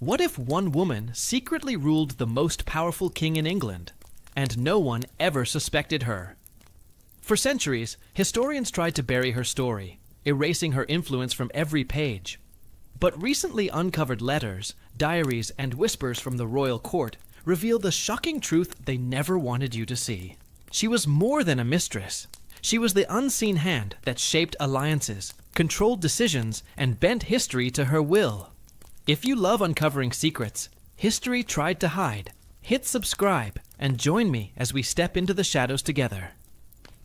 What if one woman secretly ruled the most powerful king in England, and no one ever suspected her? For centuries, historians tried to bury her story, erasing her influence from every page. But recently uncovered letters, diaries, and whispers from the royal court reveal the shocking truth they never wanted you to see. She was more than a mistress. She was the unseen hand that shaped alliances, controlled decisions, and bent history to her will. If you love uncovering secrets history tried to hide, hit subscribe and join me as we step into the shadows together.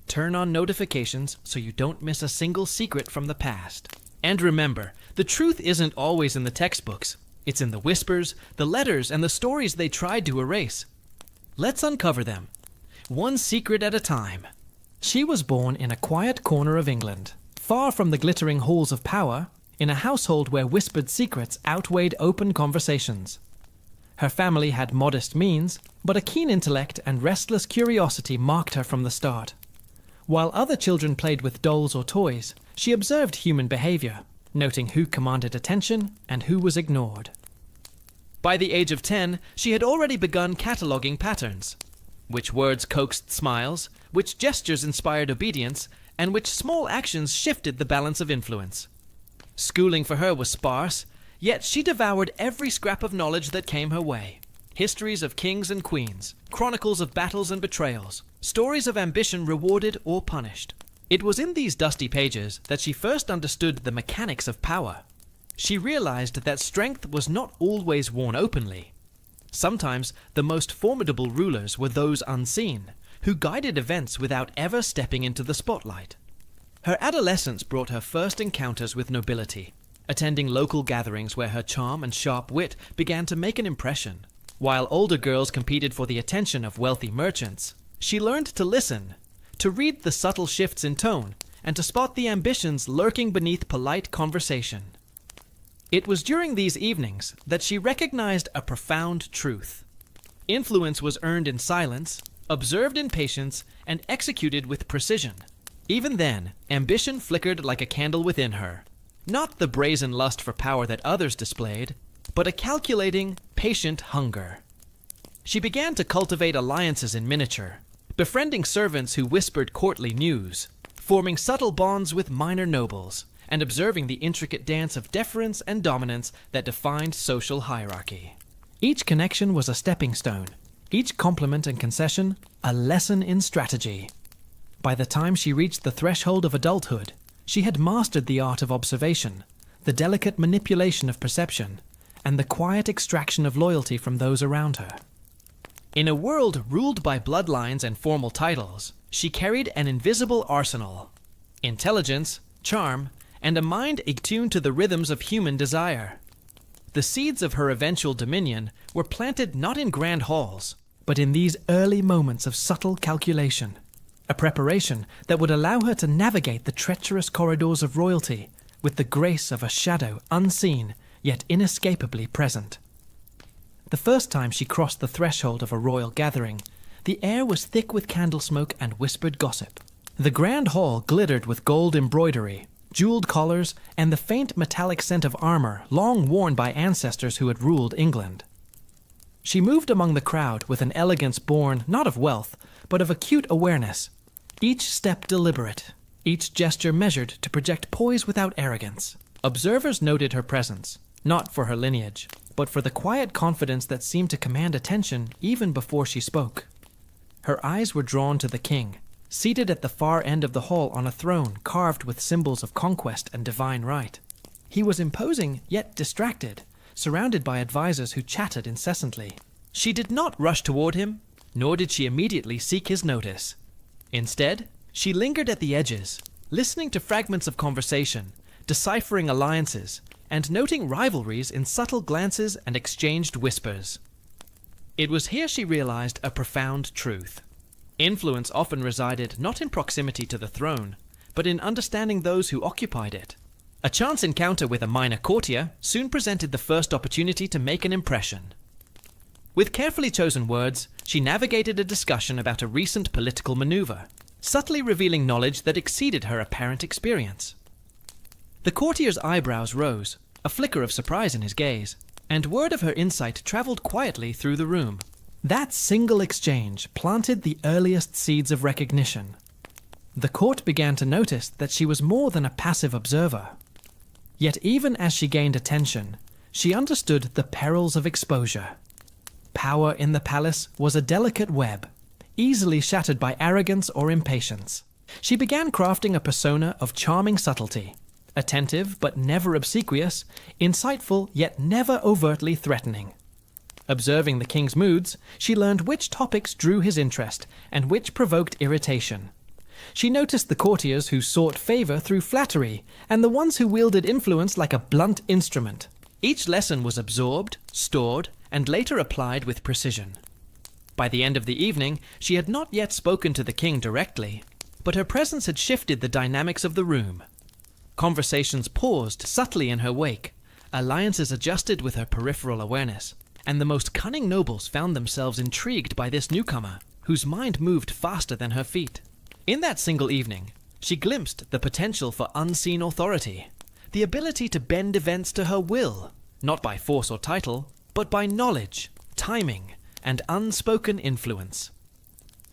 Turn on notifications so you don't miss a single secret from the past. And remember, the truth isn't always in the textbooks. It's in the whispers, the letters, and the stories they tried to erase. Let's uncover them, one secret at a time. She was born in a quiet corner of England, far from the glittering halls of power, in a household where whispered secrets outweighed open conversations. Her family had modest means, but a keen intellect and restless curiosity marked her from the start. While other children played with dolls or toys, she observed human behavior, noting who commanded attention and who was ignored. By the age of 10, she had already begun cataloging patterns. Which words coaxed smiles, which gestures inspired obedience, and which small actions shifted the balance of influence. Schooling for her was sparse, yet she devoured every scrap of knowledge that came her way. Histories of kings and queens, chronicles of battles and betrayals, stories of ambition rewarded or punished. It was in these dusty pages that she first understood the mechanics of power. She realized that strength was not always worn openly. Sometimes the most formidable rulers were those unseen, who guided events without ever stepping into the spotlight. Her adolescence brought her first encounters with nobility, attending local gatherings where her charm and sharp wit began to make an impression. While older girls competed for the attention of wealthy merchants, she learned to listen, to read the subtle shifts in tone, and to spot the ambitions lurking beneath polite conversation. It was during these evenings that she recognized a profound truth. Influence was earned in silence, observed in patience, and executed with precision. Even then, ambition flickered like a candle within her. Not the brazen lust for power that others displayed, but a calculating, patient hunger. She began to cultivate alliances in miniature, befriending servants who whispered courtly news, forming subtle bonds with minor nobles, and observing the intricate dance of deference and dominance that defined social hierarchy. Each connection was a stepping stone, each compliment and concession a lesson in strategy. By the time she reached the threshold of adulthood, she had mastered the art of observation, the delicate manipulation of perception, and the quiet extraction of loyalty from those around her. In a world ruled by bloodlines and formal titles, she carried an invisible arsenal: intelligence, charm, and a mind attuned to the rhythms of human desire. The seeds of her eventual dominion were planted not in grand halls, but in these early moments of subtle calculation, a preparation that would allow her to navigate the treacherous corridors of royalty with the grace of a shadow unseen yet inescapably present. The first time she crossed the threshold of a royal gathering, the air was thick with candle smoke and whispered gossip. The grand hall glittered with gold embroidery, jeweled collars, and the faint metallic scent of armor long worn by ancestors who had ruled England. She moved among the crowd with an elegance born not of wealth, but of acute awareness, each step deliberate, each gesture measured to project poise without arrogance. Observers noted her presence, not for her lineage, but for the quiet confidence that seemed to command attention even before she spoke. Her eyes were drawn to the king, seated at the far end of the hall on a throne carved with symbols of conquest and divine right. He was imposing yet distracted, surrounded by advisors who chatted incessantly. She did not rush toward him, nor did she immediately seek his notice. Instead, she lingered at the edges, listening to fragments of conversation, deciphering alliances, and noting rivalries in subtle glances and exchanged whispers. It was here she realized a profound truth. Influence often resided not in proximity to the throne, but in understanding those who occupied it. A chance encounter with a minor courtier soon presented the first opportunity to make an impression. With carefully chosen words, she navigated a discussion about a recent political maneuver, subtly revealing knowledge that exceeded her apparent experience. The courtier's eyebrows rose, a flicker of surprise in his gaze. and word of her insight traveled quietly through the room. That single exchange planted the earliest seeds of recognition. The court began to notice that she was more than a passive observer. Yet even as she gained attention, she understood the perils of exposure. Power in the palace was a delicate web, easily shattered by arrogance or impatience. She began crafting a persona of charming subtlety, attentive but never obsequious, insightful yet never overtly threatening. Observing the king's moods, she learned which topics drew his interest and which provoked irritation. She noticed the courtiers who sought favor through flattery and the ones who wielded influence like a blunt instrument. Each lesson was absorbed, stored, and later applied with precision. By the end of the evening, she had not yet spoken to the king directly, but her presence had shifted the dynamics of the room. Conversations paused subtly in her wake, alliances adjusted with her peripheral awareness, and the most cunning nobles found themselves intrigued by this newcomer, whose mind moved faster than her feet. In that single evening, she glimpsed the potential for unseen authority, the ability to bend events to her will, not by force or title, but by knowledge, timing, and unspoken influence.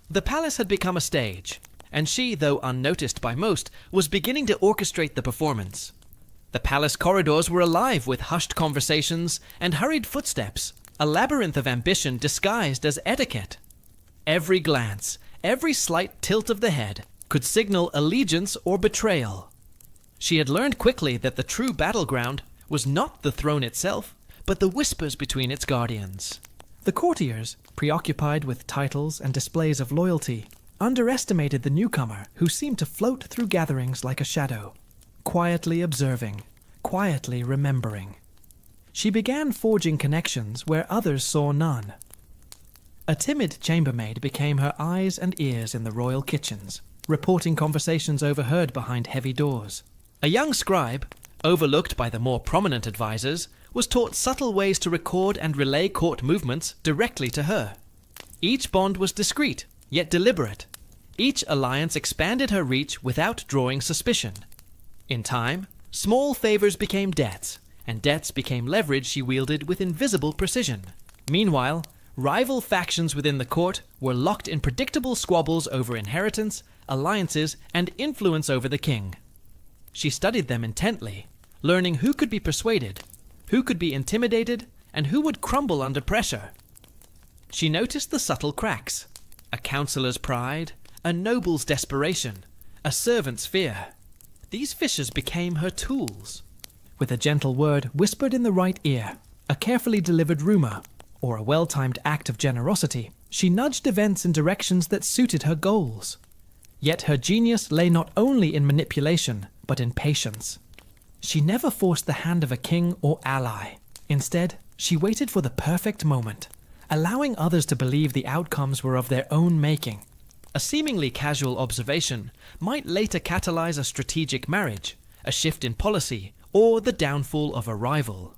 The palace had become a stage, and she, though unnoticed by most, was beginning to orchestrate the performance. The palace corridors were alive with hushed conversations and hurried footsteps, a labyrinth of ambition disguised as etiquette. Every glance, every slight tilt of the head could signal allegiance or betrayal. She had learned quickly that the true battleground was not the throne itself, but the whispers between its guardians. The courtiers, preoccupied with titles and displays of loyalty, underestimated the newcomer who seemed to float through gatherings like a shadow, quietly observing, quietly remembering. She began forging connections where others saw none. A timid chambermaid became her eyes and ears in the royal kitchens, reporting conversations overheard behind heavy doors. A young scribe, overlooked by the more prominent advisors, was taught subtle ways to record and relay court movements directly to her. Each bond was discreet, yet deliberate. Each alliance expanded her reach without drawing suspicion. In time, small favors became debts, and debts became leverage she wielded with invisible precision. Meanwhile, rival factions within the court were locked in predictable squabbles over inheritance, alliances, and influence over the king. She studied them intently, learning who could be persuaded, who could be intimidated, and who would crumble under pressure. She noticed the subtle cracks: a counselor's pride, a noble's desperation, a servant's fear. These fissures became her tools. With a gentle word whispered in the right ear, a carefully delivered rumor, or a well-timed act of generosity, she nudged events in directions that suited her goals. Yet her genius lay not only in manipulation, but in patience. She never forced the hand of a king or ally. Instead, she waited for the perfect moment, allowing others to believe the outcomes were of their own making. A seemingly casual observation might later catalyze a strategic marriage, a shift in policy, or the downfall of a rival.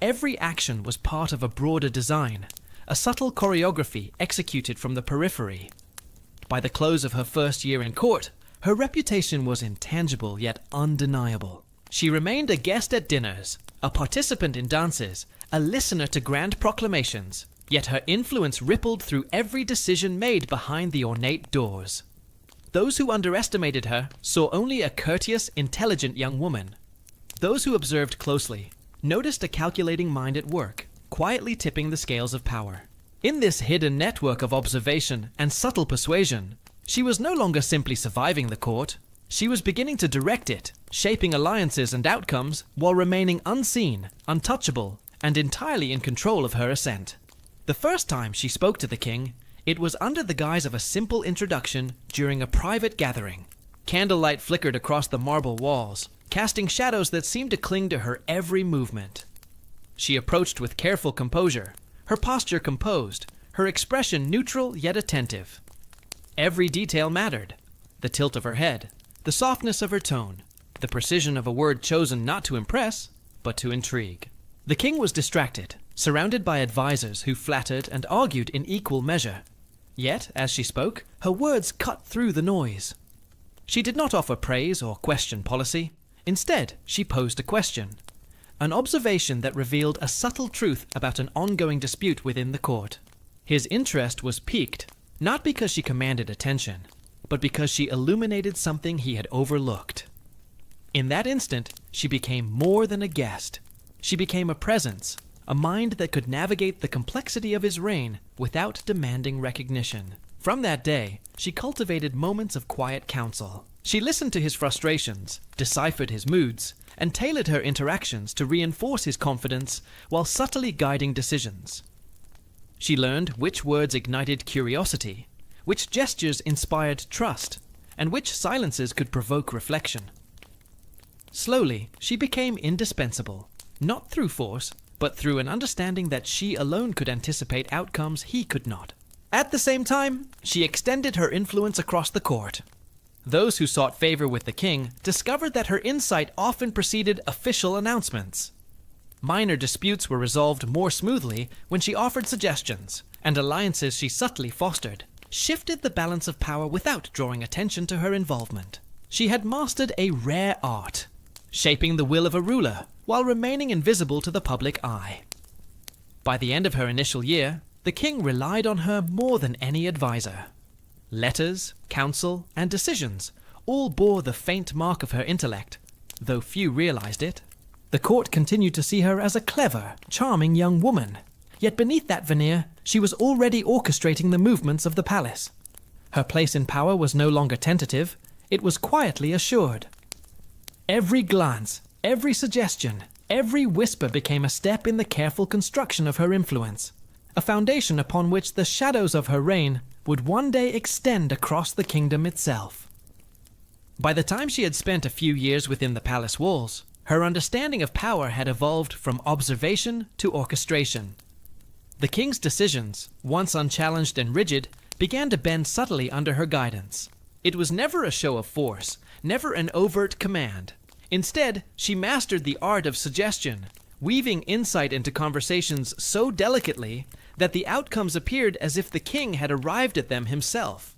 Every action was part of a broader design, a subtle choreography executed from the periphery. By the close of her first year in court, her reputation was intangible yet undeniable. She remained a guest at dinners, a participant in dances, a listener to grand proclamations, yet her influence rippled through every decision made behind the ornate doors. Those who underestimated her saw only a courteous, intelligent young woman. Those who observed closely noticed a calculating mind at work, quietly tipping the scales of power. In this hidden network of observation and subtle persuasion, she was no longer simply surviving the court. She was beginning to direct it, shaping alliances and outcomes while remaining unseen, untouchable, and entirely in control of her ascent. The first time she spoke to the king, it was under the guise of a simple introduction during a private gathering. Candlelight flickered across the marble walls, casting shadows that seemed to cling to her every movement. She approached with careful composure, her posture composed, her expression neutral yet attentive. Every detail mattered: the tilt of her head, the softness of her tone, the precision of a word chosen not to impress, but to intrigue. The king was distracted, surrounded by advisors who flattered and argued in equal measure. Yet, as she spoke, her words cut through the noise. She did not offer praise or question policy. Instead, she posed a question. an observation that revealed a subtle truth about an ongoing dispute within the court. His interest was piqued, not because she commanded attention, but because she illuminated something he had overlooked. In that instant, she became more than a guest. She became a presence, a mind that could navigate the complexity of his reign without demanding recognition. From that day, she cultivated moments of quiet counsel. She listened to his frustrations, deciphered his moods, and tailored her interactions to reinforce his confidence while subtly guiding decisions. She learned which words ignited curiosity, which gestures inspired trust, and which silences could provoke reflection. Slowly, she became indispensable, not through force, but through an understanding that she alone could anticipate outcomes he could not. At the same time, she extended her influence across the court. Those who sought favor with the king discovered that her insight often preceded official announcements. Minor disputes were resolved more smoothly when she offered suggestions, and alliances she subtly fostered shifted the balance of power without drawing attention to her involvement. She had mastered a rare art, shaping the will of a ruler while remaining invisible to the public eye. By the end of her initial year, the king relied on her more than any advisor. Letters, counsel, and decisions all bore the faint mark of her intellect, though few realized it. The court continued to see her as a clever, charming young woman, yet beneath that veneer, she was already orchestrating the movements of the palace. Her place in power was no longer tentative, it was quietly assured. Every glance, every suggestion, every whisper became a step in the careful construction of her influence, a foundation upon which the shadows of her reign would one day extend across the kingdom itself. By the time she had spent a few years within the palace walls, her understanding of power had evolved from observation to orchestration. The king's decisions, once unchallenged and rigid, began to bend subtly under her guidance. It was never a show of force, never an overt command. Instead, she mastered the art of suggestion, weaving insight into conversations so delicately that the outcomes appeared as if the king had arrived at them himself.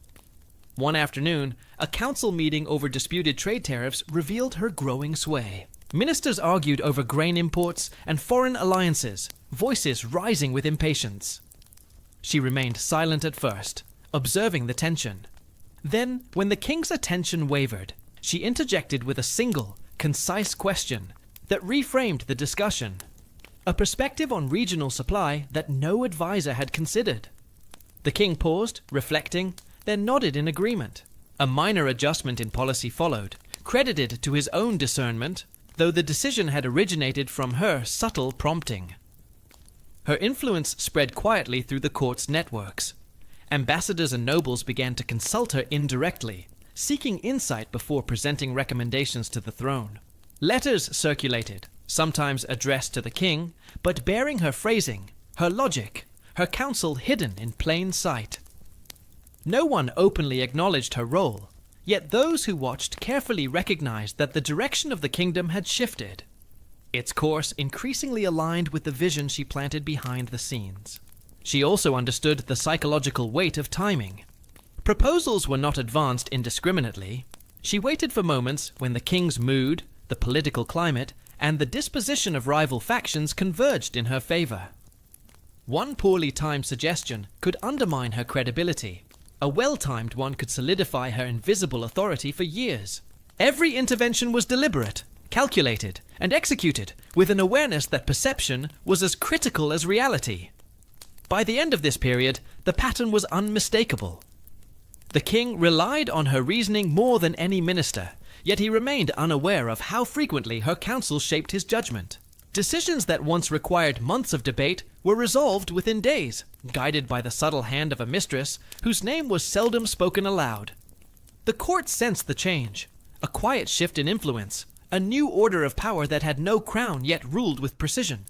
One afternoon, a council meeting over disputed trade tariffs revealed her growing sway. Ministers argued over grain imports and foreign alliances, voices rising with impatience. She remained silent at first, observing the tension. Then, when the king's attention wavered, she interjected with a single, concise question that reframed the discussion, a perspective on regional supply that no advisor had considered. The king paused, reflecting, then nodded in agreement. A minor adjustment in policy followed, credited to his own discernment, though the decision had originated from her subtle prompting. Her influence spread quietly through the court's networks. Ambassadors and nobles began to consult her indirectly, seeking insight before presenting recommendations to the throne. Letters circulated, sometimes addressed to the king, but bearing her phrasing, her logic, her counsel hidden in plain sight. No one openly acknowledged her role, yet those who watched carefully recognized that the direction of the kingdom had shifted. Its course increasingly aligned with the vision she planted behind the scenes. She also understood the psychological weight of timing. Proposals were not advanced indiscriminately. She waited for moments when the king's mood, the political climate, and the disposition of rival factions converged in her favor. One poorly timed suggestion could undermine her credibility. A well-timed one could solidify her invisible authority for years. Every intervention was deliberate, calculated, and executed with an awareness that perception was as critical as reality. By the end of this period, the pattern was unmistakable. The king relied on her reasoning more than any minister, yet he remained unaware of how frequently her counsel shaped his judgment. Decisions that once required months of debate were resolved within days, guided by the subtle hand of a mistress whose name was seldom spoken aloud. The court sensed the change, a quiet shift in influence, a new order of power that had no crown yet ruled with precision.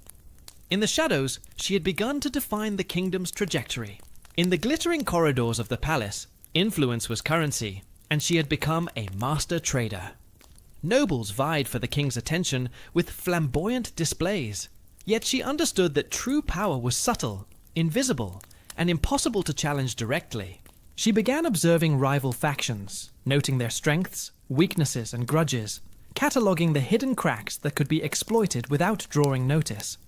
In the shadows, she had begun to define the kingdom's trajectory. In the glittering corridors of the palace, influence was currency, and she had become a master trader. Nobles vied for the king's attention with flamboyant displays, yet she understood that true power was subtle, invisible, and impossible to challenge directly. She began observing rival factions, noting their strengths, weaknesses, and grudges, cataloging the hidden cracks that could be exploited without drawing notice.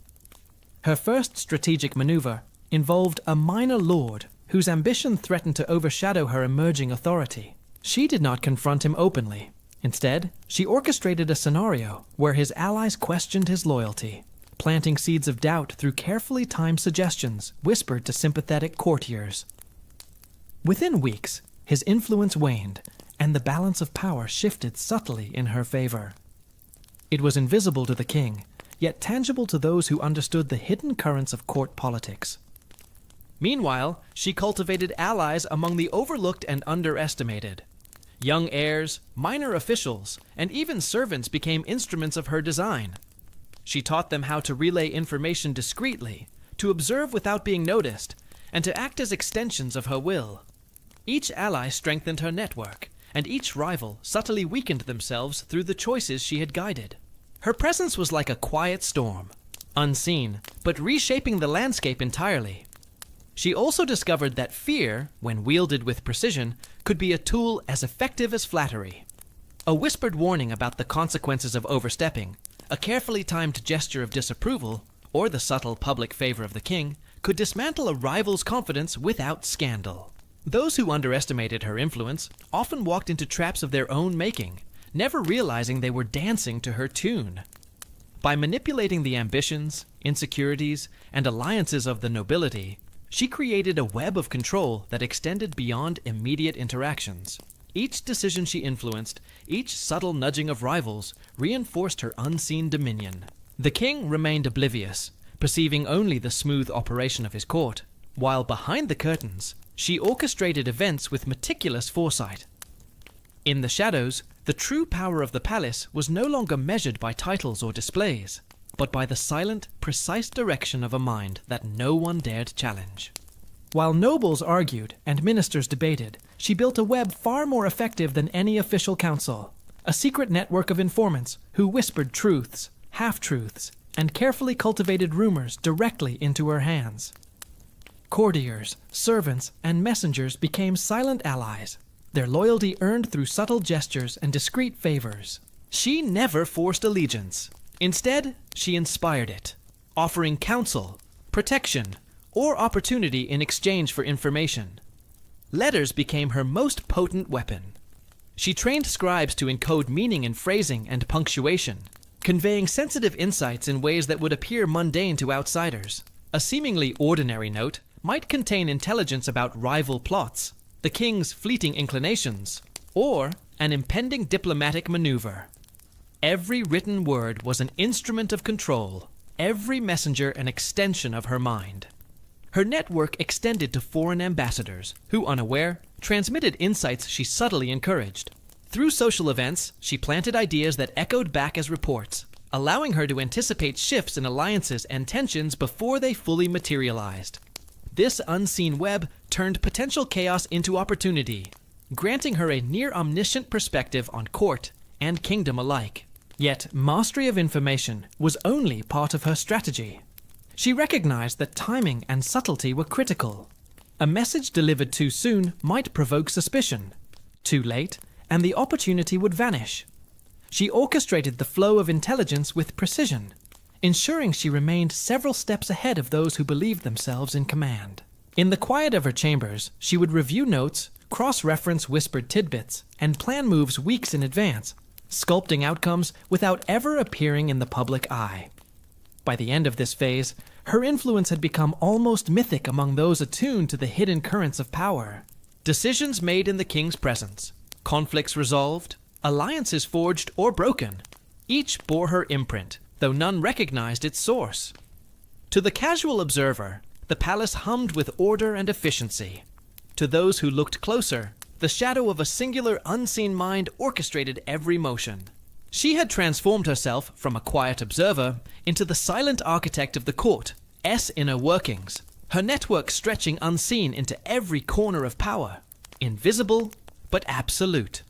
Her first strategic maneuver involved a minor lord whose ambition threatened to overshadow her emerging authority. She did not confront him openly. Instead, she orchestrated a scenario where his allies questioned his loyalty, planting seeds of doubt through carefully timed suggestions whispered to sympathetic courtiers. Within weeks, his influence waned, and the balance of power shifted subtly in her favor. It was invisible to the king, yet tangible to those who understood the hidden currents of court politics. Meanwhile, she cultivated allies among the overlooked and underestimated. Young heirs, minor officials, and even servants became instruments of her design. She taught them how to relay information discreetly, to observe without being noticed, and to act as extensions of her will. Each ally strengthened her network, and each rival subtly weakened themselves through the choices she had guided. Her presence was like a quiet storm, unseen, but reshaping the landscape entirely. She also discovered that fear, when wielded with precision, could be a tool as effective as flattery. A whispered warning about the consequences of overstepping, a carefully timed gesture of disapproval, or the subtle public favor of the king, could dismantle a rival's confidence without scandal. Those who underestimated her influence often walked into traps of their own making, never realizing they were dancing to her tune. By manipulating the ambitions, insecurities, and alliances of the nobility, she created a web of control that extended beyond immediate interactions. Each decision she influenced, each subtle nudging of rivals, reinforced her unseen dominion. The king remained oblivious, perceiving only the smooth operation of his court, while behind the curtains, she orchestrated events with meticulous foresight. In the shadows, the true power of the palace was no longer measured by titles or displays, but by the silent, precise direction of a mind that no one dared challenge. While nobles argued and ministers debated, she built a web far more effective than any official council, a secret network of informants who whispered truths, half-truths, and carefully cultivated rumors directly into her hands. Courtiers, servants, and messengers became silent allies, their loyalty earned through subtle gestures and discreet favors. She never forced allegiance. Instead, she inspired it, offering counsel, protection, or opportunity in exchange for information. Letters became her most potent weapon. She trained scribes to encode meaning in phrasing and punctuation, conveying sensitive insights in ways that would appear mundane to outsiders. A seemingly ordinary note might contain intelligence about rival plots, the king's fleeting inclinations, or an impending diplomatic maneuver. Every written word was an instrument of control, every messenger an extension of her mind. Her network extended to foreign ambassadors, who, unaware, transmitted insights she subtly encouraged. Through social events, she planted ideas that echoed back as reports, allowing her to anticipate shifts in alliances and tensions before they fully materialized. This unseen web turned potential chaos into opportunity, granting her a near-omniscient perspective on court and kingdom alike. Yet, mastery of information was only part of her strategy. She recognized that timing and subtlety were critical. A message delivered too soon might provoke suspicion. Too late, and the opportunity would vanish. She orchestrated the flow of intelligence with precision, ensuring she remained several steps ahead of those who believed themselves in command. In the quiet of her chambers, she would review notes, cross-reference whispered tidbits, and plan moves weeks in advance, sculpting outcomes without ever appearing in the public eye. By the end of this phase, her influence had become almost mythic among those attuned to the hidden currents of power. Decisions made in the king's presence, conflicts resolved, alliances forged or broken, each bore her imprint, though none recognized its source. To the casual observer, the palace hummed with order and efficiency. To those who looked closer, the shadow of a singular unseen mind orchestrated every motion. She had transformed herself from a quiet observer into the silent architect of the court, inner workings, her network stretching unseen into every corner of power, invisible but absolute.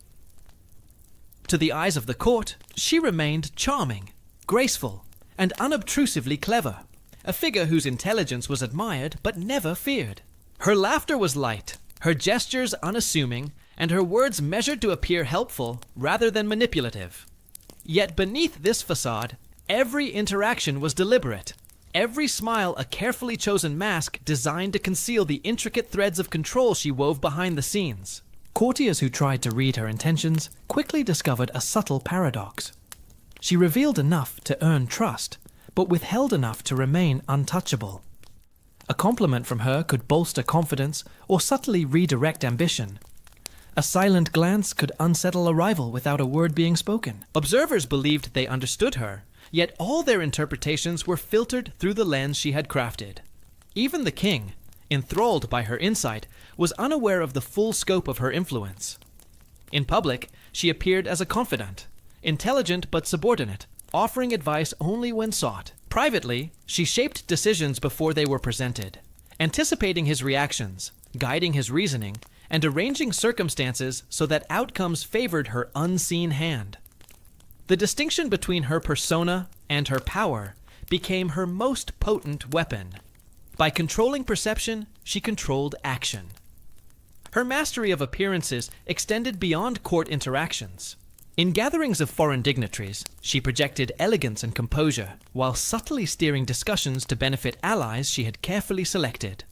To the eyes of the court, she remained charming, graceful, and unobtrusively clever, a figure whose intelligence was admired but never feared. Her laughter was light, her gestures unassuming, and her words measured to appear helpful rather than manipulative. Yet beneath this facade, every interaction was deliberate. Every smile a carefully chosen mask designed to conceal the intricate threads of control she wove behind the scenes. Courtiers who tried to read her intentions quickly discovered a subtle paradox. She revealed enough to earn trust, but withheld enough to remain untouchable. A compliment from her could bolster confidence or subtly redirect ambition. A silent glance could unsettle a rival without a word being spoken. Observers believed they understood her, yet all their interpretations were filtered through the lens she had crafted. Even the king, enthralled by her insight, was unaware of the full scope of her influence. In public, she appeared as a confidant, intelligent but subordinate, offering advice only when sought. Privately, she shaped decisions before they were presented, anticipating his reactions, guiding his reasoning, and arranging circumstances so that outcomes favored her unseen hand. The distinction between her persona and her power became her most potent weapon. By controlling perception, she controlled action. Her mastery of appearances extended beyond court interactions. In gatherings of foreign dignitaries, she projected elegance and composure, while subtly steering discussions to benefit allies she had carefully selected.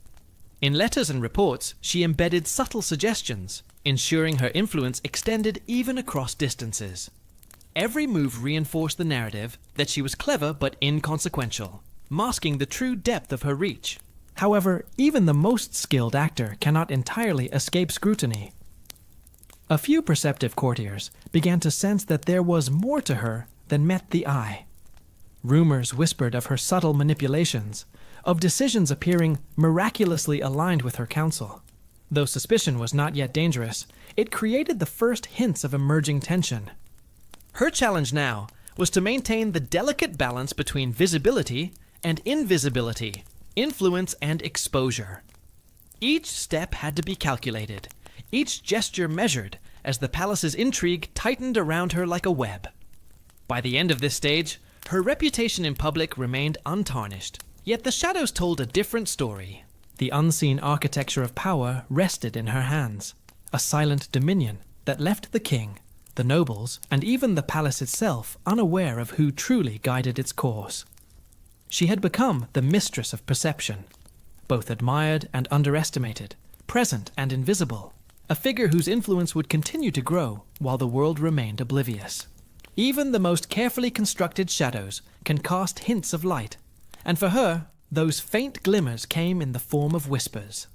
In letters and reports, she embedded subtle suggestions, ensuring her influence extended even across distances. Every move reinforced the narrative that she was clever but inconsequential, masking the true depth of her reach. However, even the most skilled actor cannot entirely escape scrutiny. A few perceptive courtiers began to sense that there was more to her than met the eye. Rumors whispered of her subtle manipulations, of decisions appearing miraculously aligned with her counsel. Though suspicion was not yet dangerous, it created the first hints of emerging tension. Her challenge now was to maintain the delicate balance between visibility and invisibility, influence and exposure. Each step had to be calculated, each gesture measured, as the palace's intrigue tightened around her like a web. By the end of this stage, her reputation in public remained untarnished, yet the shadows told a different story. The unseen architecture of power rested in her hands, a silent dominion that left the king, the nobles, and even the palace itself unaware of who truly guided its course. She had become the mistress of perception, both admired and underestimated, present and invisible, a figure whose influence would continue to grow while the world remained oblivious. Even the most carefully constructed shadows can cast hints of light, and for her, those faint glimmers came in the form of whispers.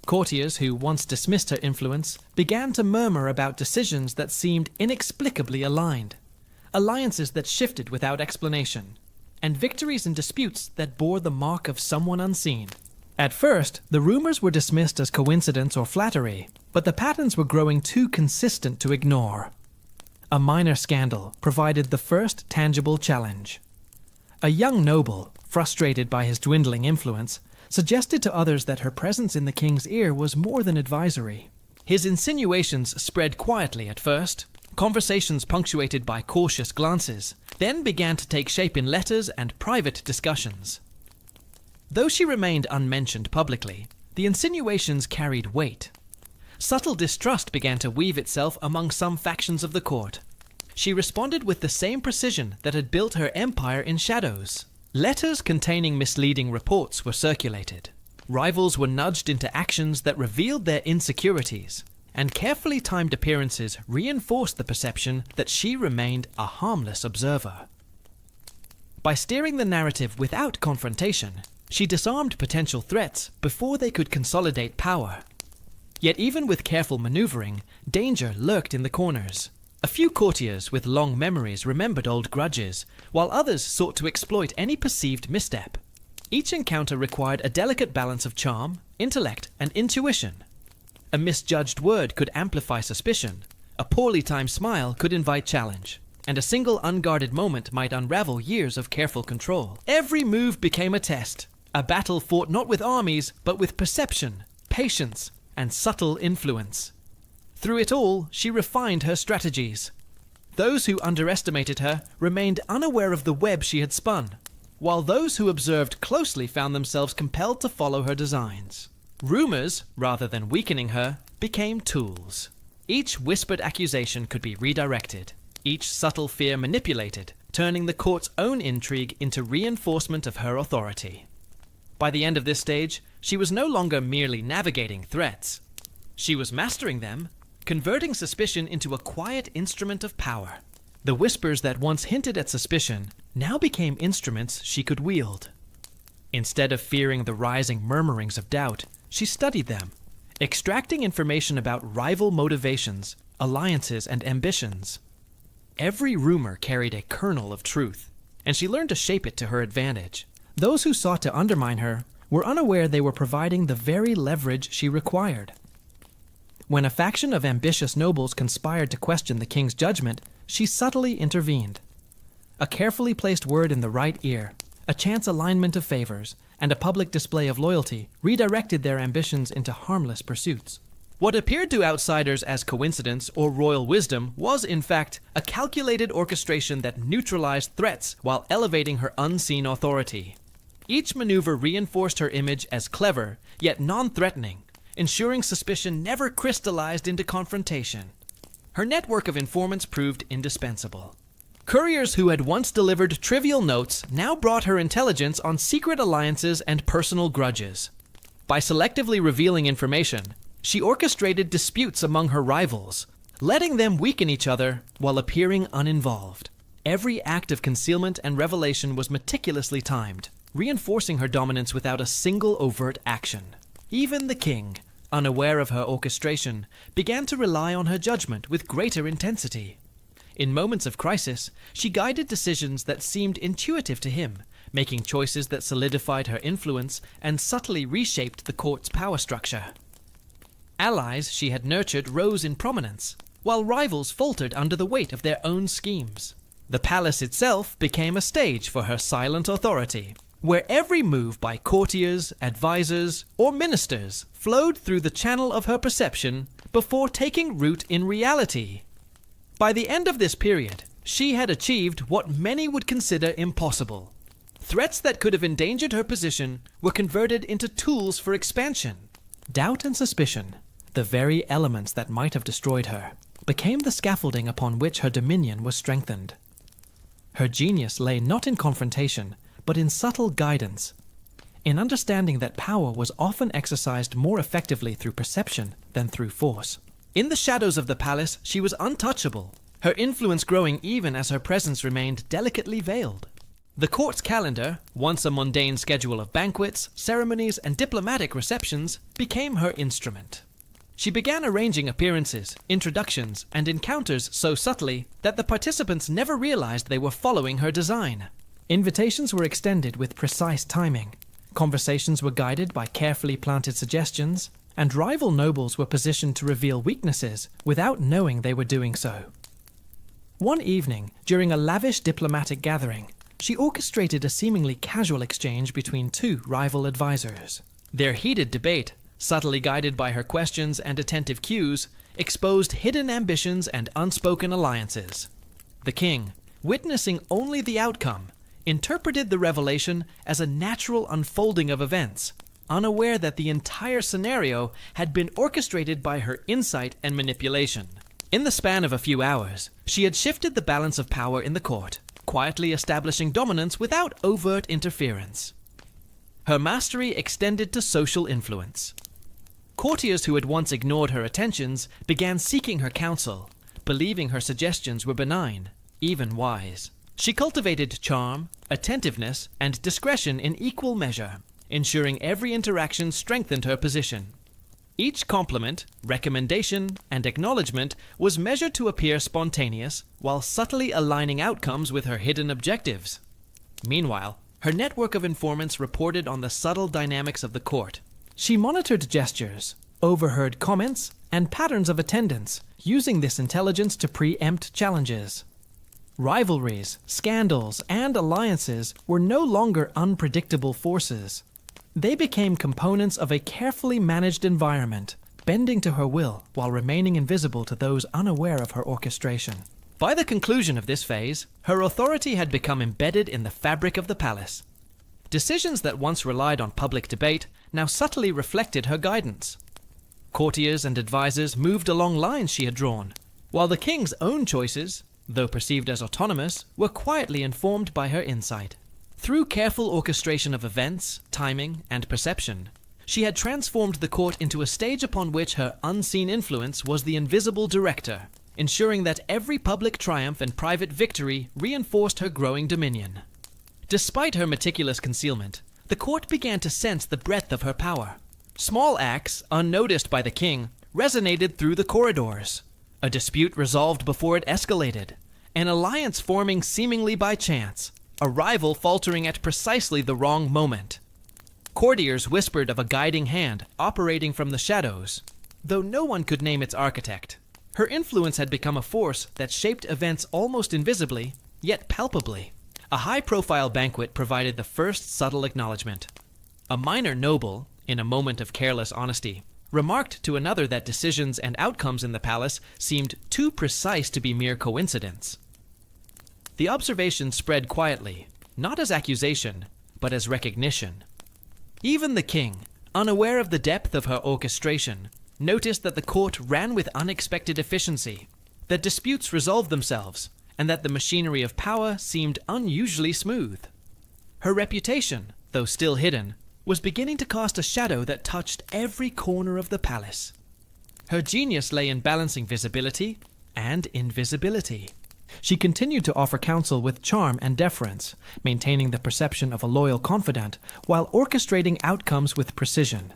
Courtiers who once dismissed her influence began to murmur about decisions that seemed inexplicably aligned, alliances that shifted without explanation, and victories in disputes that bore the mark of someone unseen. At first, the rumors were dismissed as coincidence or flattery, but the patterns were growing too consistent to ignore. A minor scandal provided the first tangible challenge. A young noble, frustrated by his dwindling influence, suggested to others that her presence in the king's ear was more than advisory. His insinuations spread quietly at first, conversations punctuated by cautious glances, then began to take shape in letters and private discussions. Though she remained unmentioned publicly, the insinuations carried weight. Subtle distrust began to weave itself among some factions of the court. She responded with the same precision that had built her empire in shadows. Letters containing misleading reports were circulated. Rivals were nudged into actions that revealed their insecurities, and carefully timed appearances reinforced the perception that she remained a harmless observer. By steering the narrative without confrontation, she disarmed potential threats before they could consolidate power. Yet even with careful maneuvering, danger lurked in the corners. A few courtiers with long memories remembered old grudges, while others sought to exploit any perceived misstep. Each encounter required a delicate balance of charm, intellect, and intuition. A misjudged word could amplify suspicion, a poorly timed smile could invite challenge, and a single unguarded moment might unravel years of careful control. Every move became a test, a battle fought not with armies, but with perception, patience, and subtle influence. Through it all, she refined her strategies. Those who underestimated her remained unaware of the web she had spun, while those who observed closely found themselves compelled to follow her designs. Rumors, rather than weakening her, became tools. Each whispered accusation could be redirected. each subtle fear manipulated, turning the court's own intrigue into reinforcement of her authority. By the end of this stage, she was no longer merely navigating threats. She was mastering them, converting suspicion into a quiet instrument of power. The whispers that once hinted at suspicion now became instruments she could wield. Instead of fearing the rising murmurings of doubt, she studied them, extracting information about rival motivations, alliances, and ambitions. Every rumor carried a kernel of truth, and she learned to shape it to her advantage. Those who sought to undermine her were unaware they were providing the very leverage she required. When a faction of ambitious nobles conspired to question the king's judgment, she subtly intervened. A carefully placed word in the right ear, a chance alignment of favors, and a public display of loyalty redirected their ambitions into harmless pursuits. What appeared to outsiders as coincidence or royal wisdom was, in fact, a calculated orchestration that neutralized threats while elevating her unseen authority. Each maneuver reinforced her image as clever, yet non-threatening, ensuring suspicion never crystallized into confrontation. Her network of informants proved indispensable. Couriers who had once delivered trivial notes now brought her intelligence on secret alliances and personal grudges. By selectively revealing information, she orchestrated disputes among her rivals, letting them weaken each other while appearing uninvolved. Every act of concealment and revelation was meticulously timed, reinforcing her dominance without a single overt action. Even the king, unaware of her orchestration, began to rely on her judgment with greater intensity. In moments of crisis, she guided decisions that seemed intuitive to him, making choices that solidified her influence and subtly reshaped the court's power structure. Allies she had nurtured rose in prominence, while rivals faltered under the weight of their own schemes. The palace itself became a stage for her silent authority, where every move by courtiers, advisors, or ministers flowed through the channel of her perception before taking root in reality. By the end of this period, she had achieved what many would consider impossible. Threats that could have endangered her position were converted into tools for expansion. Doubt and suspicion, the very elements that might have destroyed her, became the scaffolding upon which her dominion was strengthened. Her genius lay not in confrontation, but in subtle guidance, in understanding that power was often exercised more effectively through perception than through force. In the shadows of the palace, she was untouchable, her influence growing even as her presence remained delicately veiled. The court's calendar, once a mundane schedule of banquets, ceremonies, and diplomatic receptions, became her instrument. She began arranging appearances, introductions, and encounters so subtly that the participants never realized they were following her design. Invitations were extended with precise timing, conversations were guided by carefully planted suggestions, and rival nobles were positioned to reveal weaknesses without knowing they were doing so. One evening, during a lavish diplomatic gathering, she orchestrated a seemingly casual exchange between two rival advisors. Their heated debate, subtly guided by her questions and attentive cues, exposed hidden ambitions and unspoken alliances. The king, witnessing only the outcome, interpreted the revelation as a natural unfolding of events, unaware that the entire scenario had been orchestrated by her insight and manipulation. In the span of a few hours, she had shifted the balance of power in the court, quietly establishing dominance without overt interference. Her mastery extended to social influence. Courtiers who had once ignored her attentions began seeking her counsel, believing her suggestions were benign, even wise. She cultivated charm, attentiveness, and discretion in equal measure, ensuring every interaction strengthened her position. Each compliment, recommendation, and acknowledgement was measured to appear spontaneous, while subtly aligning outcomes with her hidden objectives. Meanwhile, her network of informants reported on the subtle dynamics of the court. She monitored gestures, overheard comments, and patterns of attendance, using this intelligence to preempt challenges. Rivalries, scandals, and alliances were no longer unpredictable forces. They became components of a carefully managed environment, bending to her will while remaining invisible to those unaware of her orchestration. By the conclusion of this phase, her authority had become embedded in the fabric of the palace. Decisions that once relied on public debate now subtly reflected her guidance. Courtiers and advisors moved along lines she had drawn, while the king's own choices, though perceived as autonomous, were quietly informed by her insight. Through careful orchestration of events, timing, and perception, she had transformed the court into a stage upon which her unseen influence was the invisible director, ensuring that every public triumph and private victory reinforced her growing dominion. Despite her meticulous concealment, the court began to sense the breadth of her power. Small acts, unnoticed by the king, resonated through the corridors. A dispute resolved before it escalated, an alliance forming seemingly by chance, a rival faltering at precisely the wrong moment. Courtiers whispered of a guiding hand operating from the shadows, though no one could name its architect. Her influence had become a force that shaped events almost invisibly, yet palpably. A high-profile banquet provided the first subtle acknowledgement. A minor noble, in a moment of careless honesty, remarked to another that decisions and outcomes in the palace seemed too precise to be mere coincidence. The observation spread quietly, not as accusation, but as recognition. Even the king, unaware of the depth of her orchestration, noticed that the court ran with unexpected efficiency, that disputes resolved themselves, and that the machinery of power seemed unusually smooth. Her reputation, though still hidden, was beginning to cast a shadow that touched every corner of the palace. Her genius lay in balancing visibility and invisibility. She continued to offer counsel with charm and deference, maintaining the perception of a loyal confidant while orchestrating outcomes with precision.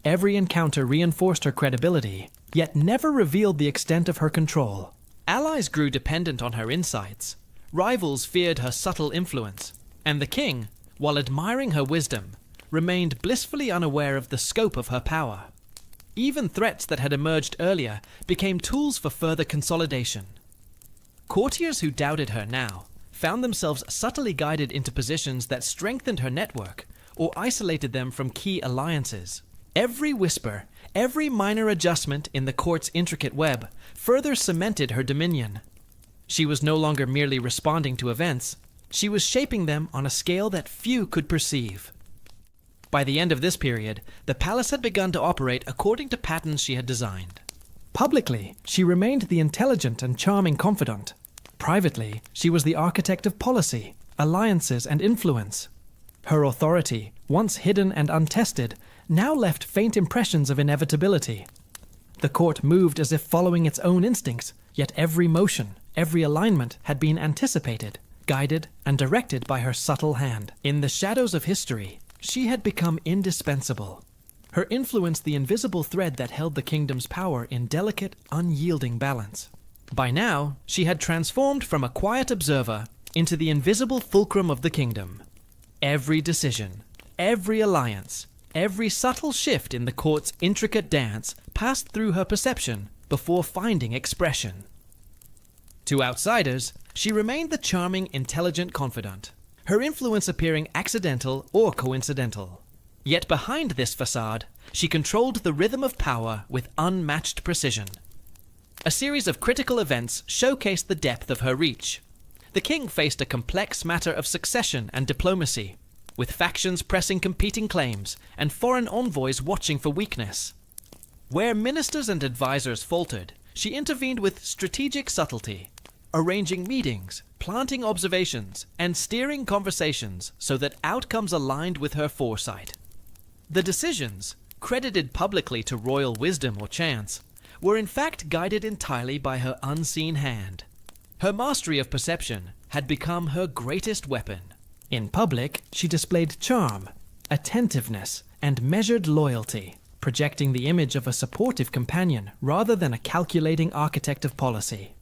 Every encounter reinforced her credibility, yet never revealed the extent of her control. Allies grew dependent on her insights, rivals feared her subtle influence, and the king, while admiring her wisdom, remained blissfully unaware of the scope of her power. Even threats that had emerged earlier became tools for further consolidation. Courtiers who doubted her now found themselves subtly guided into positions that strengthened her network or isolated them from key alliances. Every whisper, every minor adjustment in the court's intricate web further cemented her dominion. She was no longer merely responding to events, she was shaping them on a scale that few could perceive. By the end of this period, the palace had begun to operate according to patterns she had designed. Publicly, she remained the intelligent and charming confidant. Privately, she was the architect of policy, alliances, and influence. Her authority, once hidden and untested, now left faint impressions of inevitability. The court moved as if following its own instincts, yet every motion, every alignment had been anticipated, guided, and directed by her subtle hand. In the shadows of history, she had become indispensable. Her influence the invisible thread that held the kingdom's power in delicate, unyielding balance. By now, she had transformed from a quiet observer into the invisible fulcrum of the kingdom. Every decision, every alliance, every subtle shift in the court's intricate dance passed through her perception before finding expression. To outsiders, she remained the charming, intelligent confidant, her influence appearing accidental or coincidental. Yet behind this facade, she controlled the rhythm of power with unmatched precision. A series of critical events showcased the depth of her reach. The king faced a complex matter of succession and diplomacy, with factions pressing competing claims and foreign envoys watching for weakness. Where ministers and advisors faltered, she intervened with strategic subtlety, arranging meetings, planting observations, and steering conversations so that outcomes aligned with her foresight. The decisions, credited publicly to royal wisdom or chance, were in fact guided entirely by her unseen hand. Her mastery of perception had become her greatest weapon. In public, she displayed charm, attentiveness, and measured loyalty, projecting the image of a supportive companion rather than a calculating architect of policy.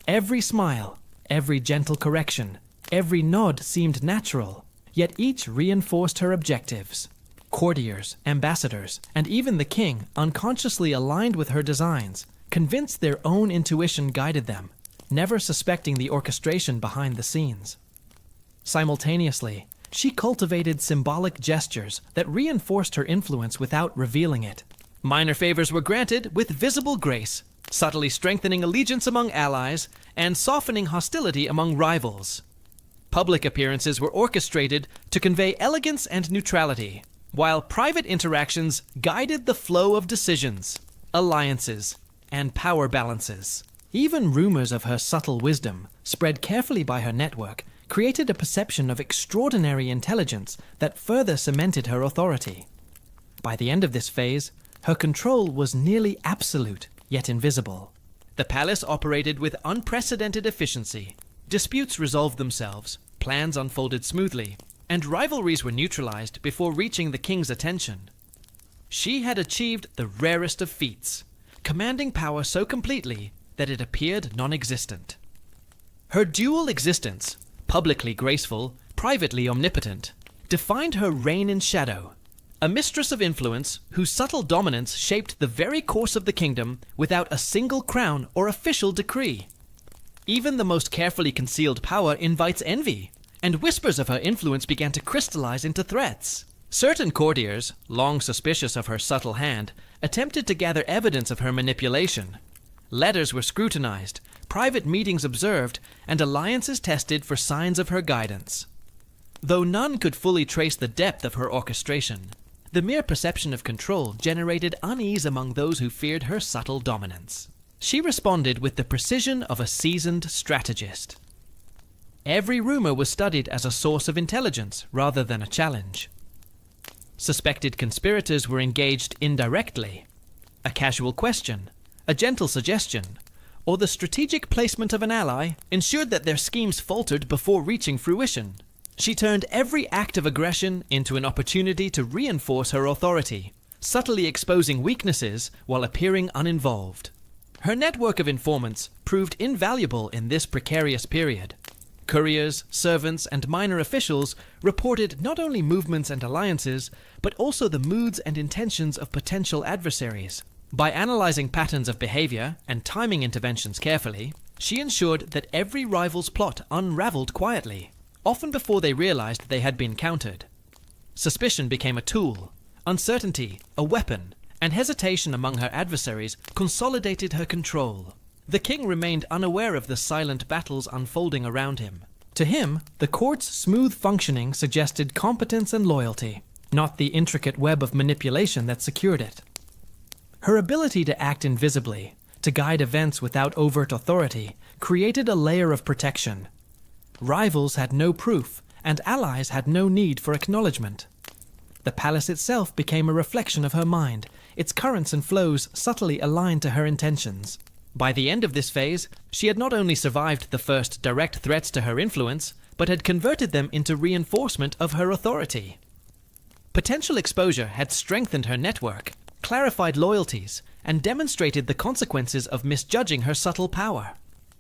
Every smile, every gentle correction, every nod seemed natural, yet each reinforced her objectives. Courtiers, ambassadors, and even the king, unconsciously aligned with her designs, convinced their own intuition guided them, never suspecting the orchestration behind the scenes. Simultaneously, she cultivated symbolic gestures that reinforced her influence without revealing it. Minor favors were granted with visible grace, subtly strengthening allegiance among allies and softening hostility among rivals. Public appearances were orchestrated to convey elegance and neutrality, while private interactions guided the flow of decisions, alliances, and power balances. Even rumors of her subtle wisdom, spread carefully by her network, created a perception of extraordinary intelligence that further cemented her authority. By the end of this phase, her control was nearly absolute, yet invisible. The palace operated with unprecedented efficiency. Disputes resolved themselves, plans unfolded smoothly, and rivalries were neutralized before reaching the king's attention. She had achieved the rarest of feats, commanding power so completely that it appeared non-existent. Her dual existence, publicly graceful, privately omnipotent, defined her reign in shadow, a mistress of influence whose subtle dominance shaped the very course of the kingdom without a single crown or official decree. Even the most carefully concealed power invites envy, and whispers of her influence began to crystallize into threats. Certain courtiers, long suspicious of her subtle hand, attempted to gather evidence of her manipulation. Letters were scrutinized, private meetings observed, and alliances tested for signs of her guidance. Though none could fully trace the depth of her orchestration, the mere perception of control generated unease among those who feared her subtle dominance. She responded with the precision of a seasoned strategist. Every rumor was studied as a source of intelligence rather than a challenge. Suspected conspirators were engaged indirectly. A casual question, a gentle suggestion, or the strategic placement of an ally ensured that their schemes faltered before reaching fruition. She turned every act of aggression into an opportunity to reinforce her authority, subtly exposing weaknesses while appearing uninvolved. Her network of informants proved invaluable in this precarious period. Couriers, servants, and minor officials reported not only movements and alliances, but also the moods and intentions of potential adversaries. By analyzing patterns of behavior and timing interventions carefully, she ensured that every rival's plot unraveled quietly, often before they realized they had been countered. Suspicion became a tool, uncertainty a weapon, and hesitation among her adversaries consolidated her control. The king remained unaware of the silent battles unfolding around him. To him, the court's smooth functioning suggested competence and loyalty, not the intricate web of manipulation that secured it. Her ability to act invisibly, to guide events without overt authority, created a layer of protection. Rivals had no proof, and allies had no need for acknowledgement. The palace itself became a reflection of her mind, its currents and flows subtly aligned to her intentions. By the end of this phase, she had not only survived the first direct threats to her influence, but had converted them into reinforcement of her authority. Potential exposure had strengthened her network, clarified loyalties, and demonstrated the consequences of misjudging her subtle power.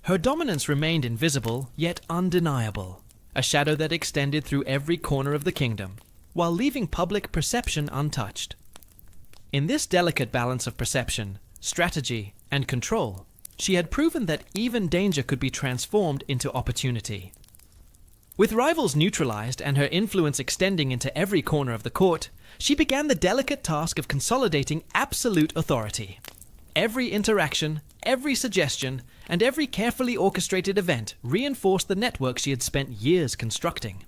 Her dominance remained invisible, yet undeniable, a shadow that extended through every corner of the kingdom, while leaving public perception untouched. In this delicate balance of perception, strategy, and control, she had proven that even danger could be transformed into opportunity. With rivals neutralized and her influence extending into every corner of the court, she began the delicate task of consolidating absolute authority. Every interaction, every suggestion, and every carefully orchestrated event reinforced the network she had spent years constructing.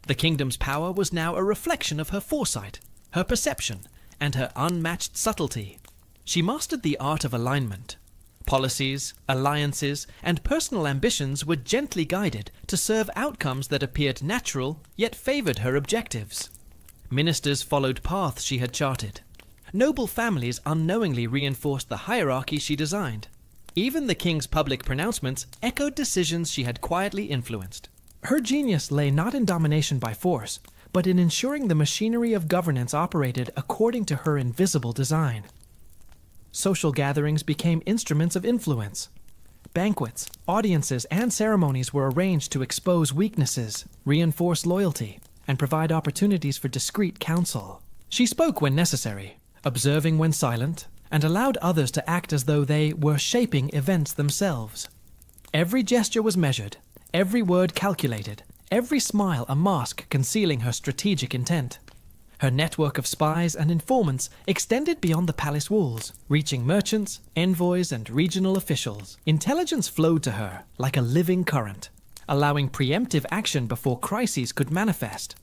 The kingdom's power was now a reflection of her foresight, her perception, and her unmatched subtlety. She mastered the art of alignment. Policies, alliances, and personal ambitions were gently guided to serve outcomes that appeared natural, yet favored her objectives. Ministers followed paths she had charted. Noble families unknowingly reinforced the hierarchy she designed. Even the king's public pronouncements echoed decisions she had quietly influenced. Her genius lay not in domination by force, but in ensuring the machinery of governance operated according to her invisible design. Social gatherings became instruments of influence. Banquets, audiences, and ceremonies were arranged to expose weaknesses, reinforce loyalty, and provide opportunities for discreet counsel. She spoke when necessary, observing when silent, and allowed others to act as though they were shaping events themselves. Every gesture was measured, every word calculated, every smile a mask concealing her strategic intent. Her network of spies and informants extended beyond the palace walls, reaching merchants, envoys, and regional officials. Intelligence flowed to her like a living current, allowing preemptive action before crises could manifest.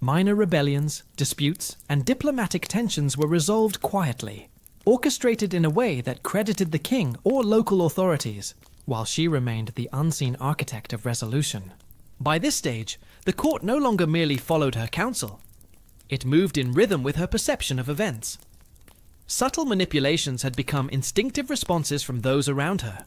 Minor rebellions, disputes, and diplomatic tensions were resolved quietly. orchestrated in a way that credited the king or local authorities, while she remained the unseen architect of resolution. By this stage, the court no longer merely followed her counsel. It moved in rhythm with her perception of events. Subtle manipulations had become instinctive responses from those around her.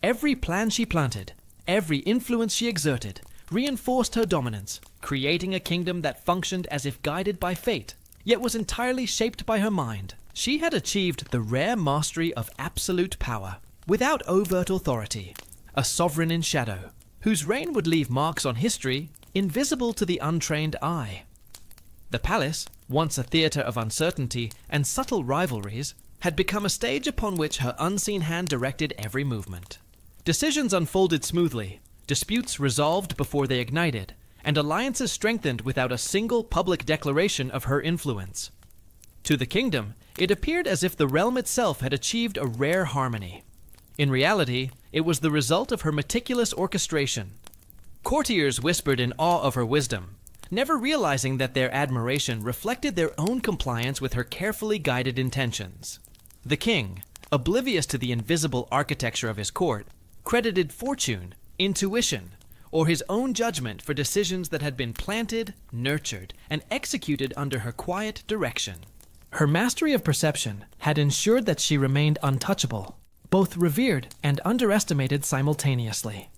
Every plan she planted, every influence she exerted, reinforced her dominance, creating a kingdom that functioned as if guided by fate, yet was entirely shaped by her mind. She had achieved the rare mastery of absolute power, without overt authority, a sovereign in shadow, whose reign would leave marks on history invisible to the untrained eye. The palace, once a theatre of uncertainty and subtle rivalries, had become a stage upon which her unseen hand directed every movement. Decisions unfolded smoothly, disputes resolved before they ignited, and alliances strengthened without a single public declaration of her influence. To the kingdom, it appeared as if the realm itself had achieved a rare harmony. In reality, it was the result of her meticulous orchestration. Courtiers whispered in awe of her wisdom, never realizing that their admiration reflected their own compliance with her carefully guided intentions. The king, oblivious to the invisible architecture of his court, credited fortune, intuition, or his own judgment for decisions that had been planted, nurtured, and executed under her quiet direction. Her mastery of perception had ensured that she remained untouchable, both revered and underestimated simultaneously.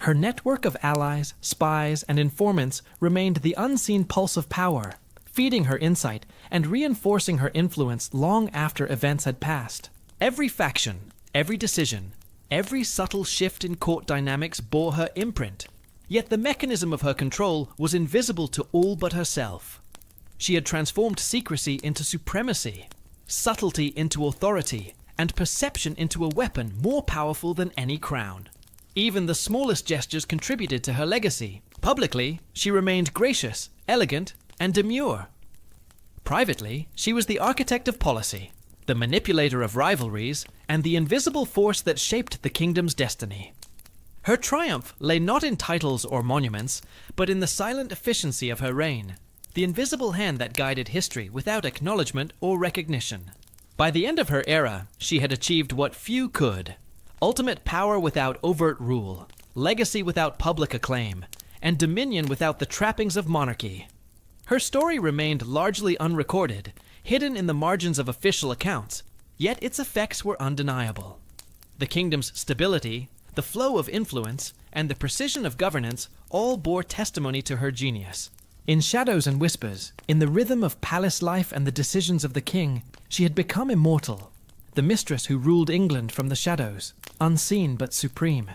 Her network of allies, spies, and informants remained the unseen pulse of power, feeding her insight and reinforcing her influence long after events had passed. Every faction, every decision, every subtle shift in court dynamics bore her imprint, yet the mechanism of her control was invisible to all but herself. She had transformed secrecy into supremacy, subtlety into authority, and perception into a weapon more powerful than any crown. Even the smallest gestures contributed to her legacy. Publicly, she remained gracious, elegant, and demure. Privately, she was the architect of policy, the manipulator of rivalries, and the invisible force that shaped the kingdom's destiny. Her triumph lay not in titles or monuments, but in the silent efficiency of her reign, the invisible hand that guided history without acknowledgement or recognition. By the end of her era, she had achieved what few could: ultimate power without overt rule, legacy without public acclaim, and dominion without the trappings of monarchy. Her story remained largely unrecorded, hidden in the margins of official accounts, yet its effects were undeniable. The kingdom's stability, the flow of influence, and the precision of governance all bore testimony to her genius. In shadows and whispers, in the rhythm of palace life and the decisions of the king, she had become immortal, the mistress who ruled England from the shadows, unseen but supreme.